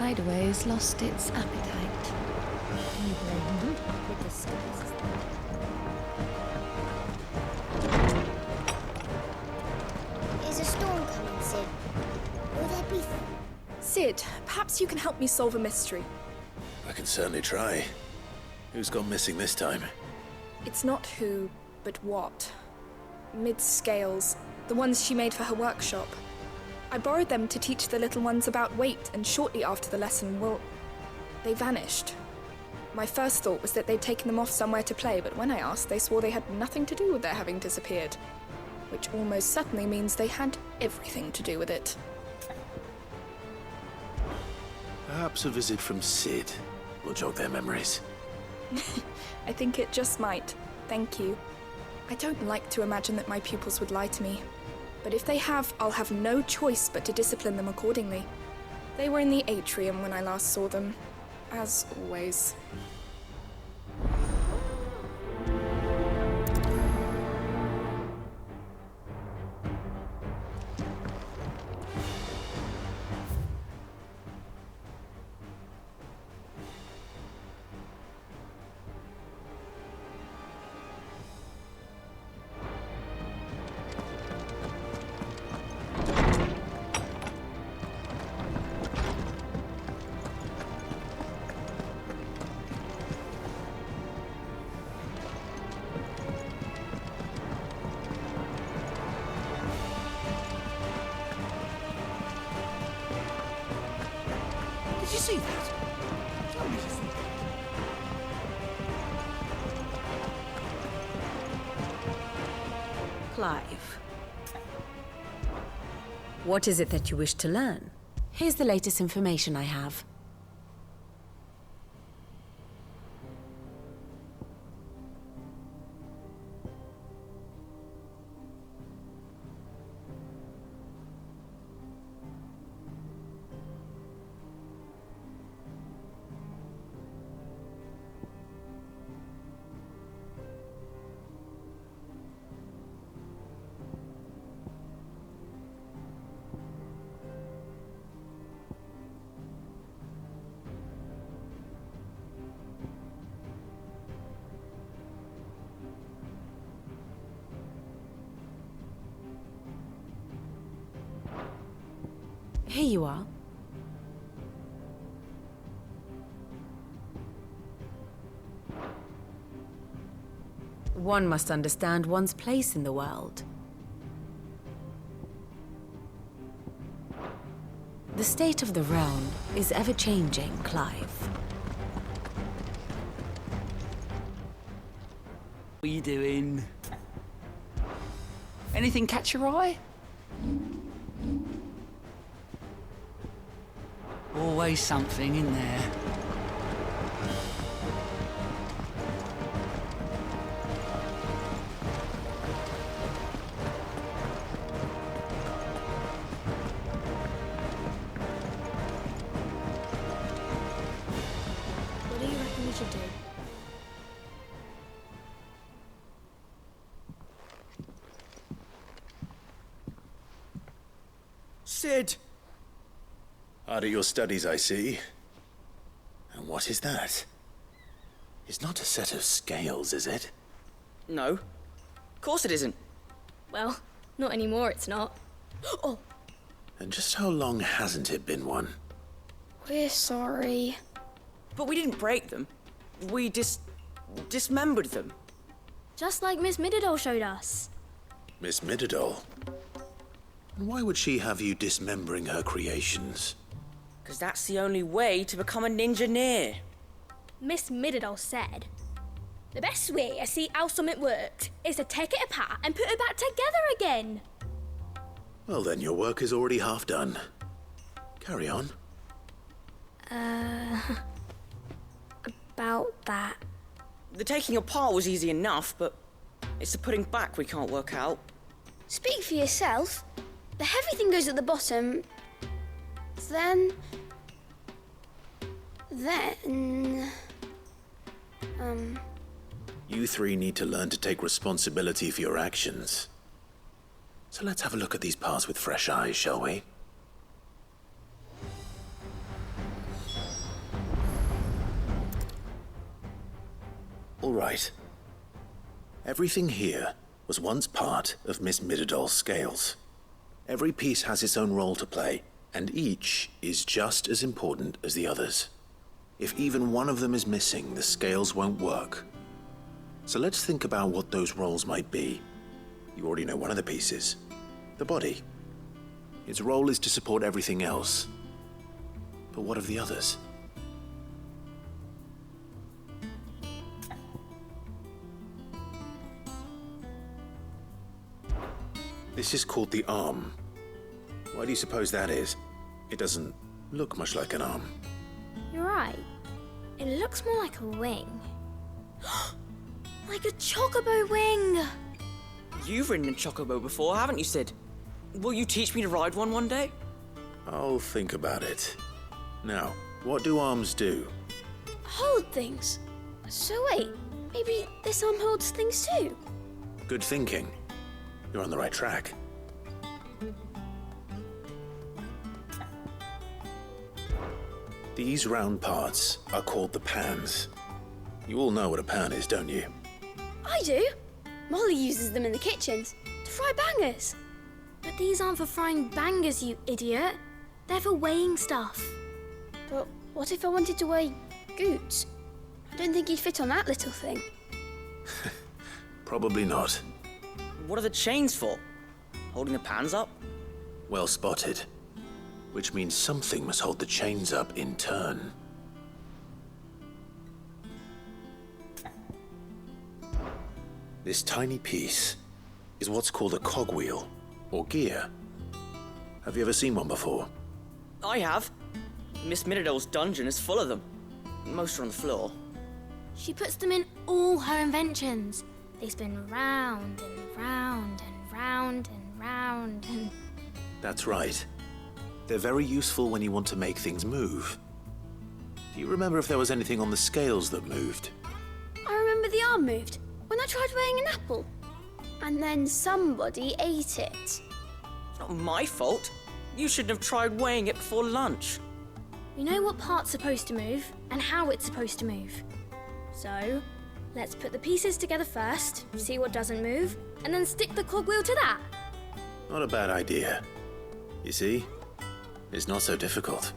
hideaway's lost its appetite. With the stars. Is a storm coming, Sid? Will there be... Sid, perhaps you can help me solve a mystery. I can certainly try. Who's gone missing this time? It's not who, but what. Mid's scales, the ones she made for her workshop. I borrowed them to teach the little ones about weight, and shortly after the lesson, well, they vanished. My first thought was that they'd taken them off somewhere to play, but when I asked, they swore they had nothing to do with their having disappeared. Which almost certainly means they had everything to do with it. Perhaps a visit from Sid will jog their memories. I think it just might. Thank you. I don't like to imagine that my pupils would lie to me. But if they have, I'll have no choice but to discipline them accordingly. They were in the atrium when I last saw them, as always. Did you see that? Amazing. Clive. What is it that you wish to learn? Here's the latest information I have. Here you are. One must understand one's place in the world. The state of the realm is ever-changing, Clive. What are you doing? Anything catch your eye? Always something in there. What do you reckon we should do? Sid! Hard at your studies, I see. And what is that? It's not a set of scales, is it? No. Of course it isn't. Well, not anymore, it's not. Oh! And just how long hasn't it been one? We're sorry. But we didn't break them. We dismembered them. Just like Miss Mididol showed us. Miss Mididol? And why would she have you dismembering her creations? Because that's the only way to become a ninja-neer. Miss Mididol said, the best way to see how something worked is to take it apart and put it back together again. Well then, your work is already half done. Carry on. About that. The taking apart was easy enough, but it's the putting back we can't work out. Speak for yourself. The heavy thing goes at the bottom. Then... You three need to learn to take responsibility for your actions. So let's have a look at these parts with fresh eyes, shall we? All right. Everything here was once part of Miss Midadol's scales. Every piece has its own role to play, and each is just as important as the others. If even one of them is missing, the scales won't work. So let's think about what those roles might be. You already know one of the pieces, the body. Its role is to support everything else. But what of the others? This is called the arm. Why do you suppose that is? It doesn't look much like an arm. You're right. It looks more like a wing. Like a chocobo wing! You've ridden a chocobo before, haven't you, Sid? Will you teach me to ride one day? I'll think about it. Now, what do arms do? Hold things. So wait, maybe this arm holds things too? Good thinking. You're on the right track. These round parts are called the pans. You all know what a pan is, don't you? I do. Molly uses them in the kitchens to fry bangers. But these aren't for frying bangers, you idiot. They're for weighing stuff. But what if I wanted to weigh Goots? I don't think he'd fit on that little thing. Probably not. What are the chains for? Holding the pans up? Well spotted. Which means something must hold the chains up in turn. This tiny piece is what's called a cogwheel, or gear. Have you ever seen one before? I have. Miss Midadol's dungeon is full of them. Most are on the floor. She puts them in all her inventions. They spin round and round and round and round and... That's right. They're very useful when you want to make things move. Do you remember if there was anything on the scales that moved? I remember the arm moved when I tried weighing an apple. And then somebody ate it. It's not my fault. You shouldn't have tried weighing it before lunch. We know what part's supposed to move and how it's supposed to move. So, let's put the pieces together first, see what doesn't move, and then stick the cogwheel to that. Not a bad idea. You see? It's not so difficult.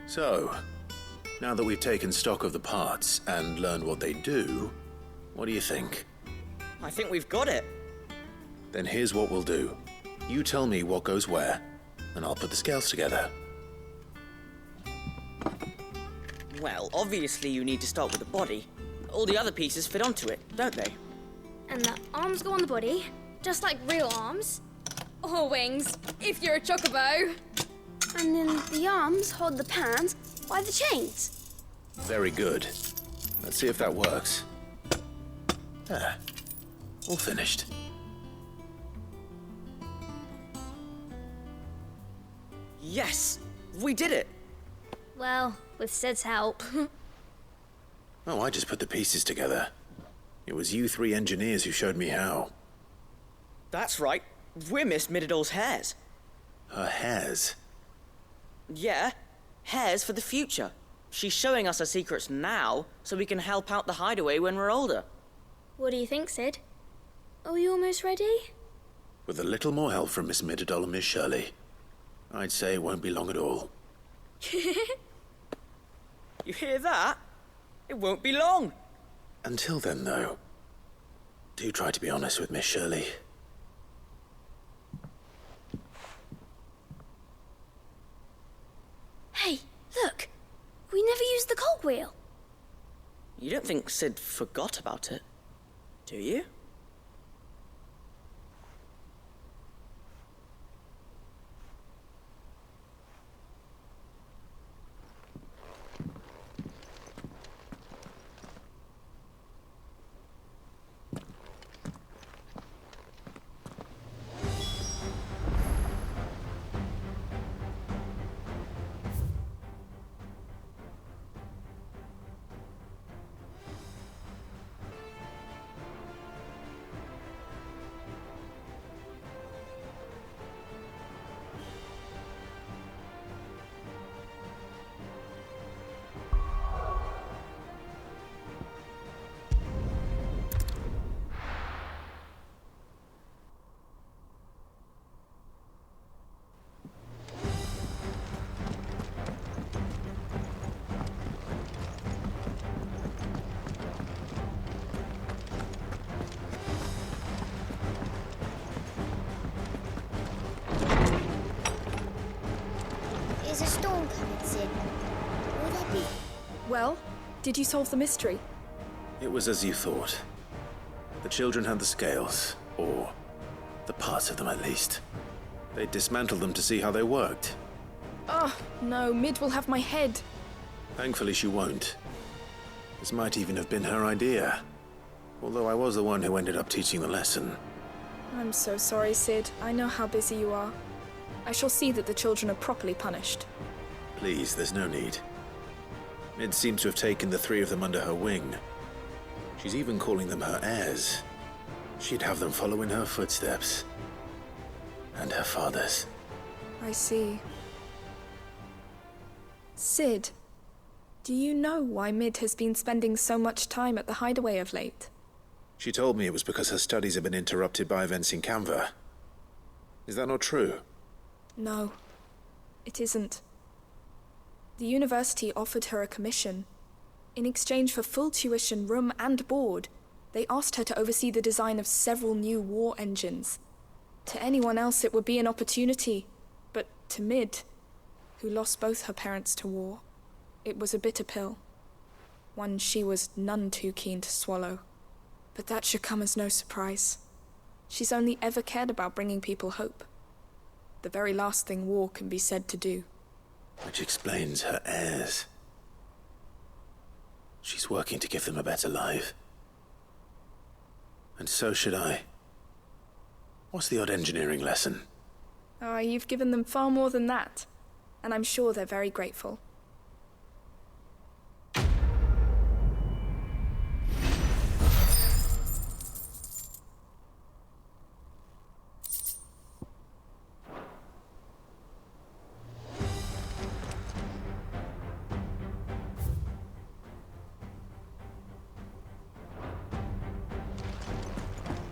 So, now that we've taken stock of the parts and learned what they do, what do you think? I think we've got it. Then here's what we'll do. You tell me what goes where, and I'll put the scales together. Well, obviously you need to start with the body. All the other pieces fit onto it, don't they? And the arms go on the body, just like real arms. Or wings, if you're a chocobo. And then the arms hold the pans by the chains. Very good. Let's see if that works. There. All finished. Yes! We did it! Well, with Sid's help. Oh, I just put the pieces together. It was you three engineers who showed me how. That's right. We're Miss Midadol's hares. Her hairs? Yeah, hares for the future. She's showing us her secrets now, so we can help out the hideaway when we're older. What do you think, Sid? Are we almost ready? With a little more help from Miss Midadol and Miss Shirley, I'd say it won't be long at all. You hear that? It won't be long. Until then, though, do try to be honest with Miss Shirley. Hey, look! We never used the cogwheel. You don't think Sid forgot about it, do you? There's a storm coming, Sid. Will there be? Well, did you solve the mystery? It was as you thought. The children had the scales, or the parts of them at least. They dismantled them to see how they worked. Oh, no, Mid will have my head. Thankfully she won't. This might even have been her idea. Although I was the one who ended up teaching the lesson. I'm so sorry, Sid. I know how busy you are. I shall see that the children are properly punished. Please, there's no need. Mid seems to have taken the three of them under her wing. She's even calling them her heirs. She'd have them follow in her footsteps. And her father's. I see. Sid, do you know why Mid has been spending so much time at the hideaway of late? She told me it was because her studies have been interrupted by events in Canva. Is that not true? No, it isn't. The university offered her a commission. In exchange for full tuition, room and board, they asked her to oversee the design of several new war engines. To anyone else it would be an opportunity, but to Mid, who lost both her parents to war, it was a bitter pill. One she was none too keen to swallow. But that should come as no surprise. She's only ever cared about bringing people hope. The very last thing war can be said to do. Which explains her heirs. She's working to give them a better life. And so should I. What's the odd engineering lesson? You've given them far more than that. And I'm sure they're very grateful.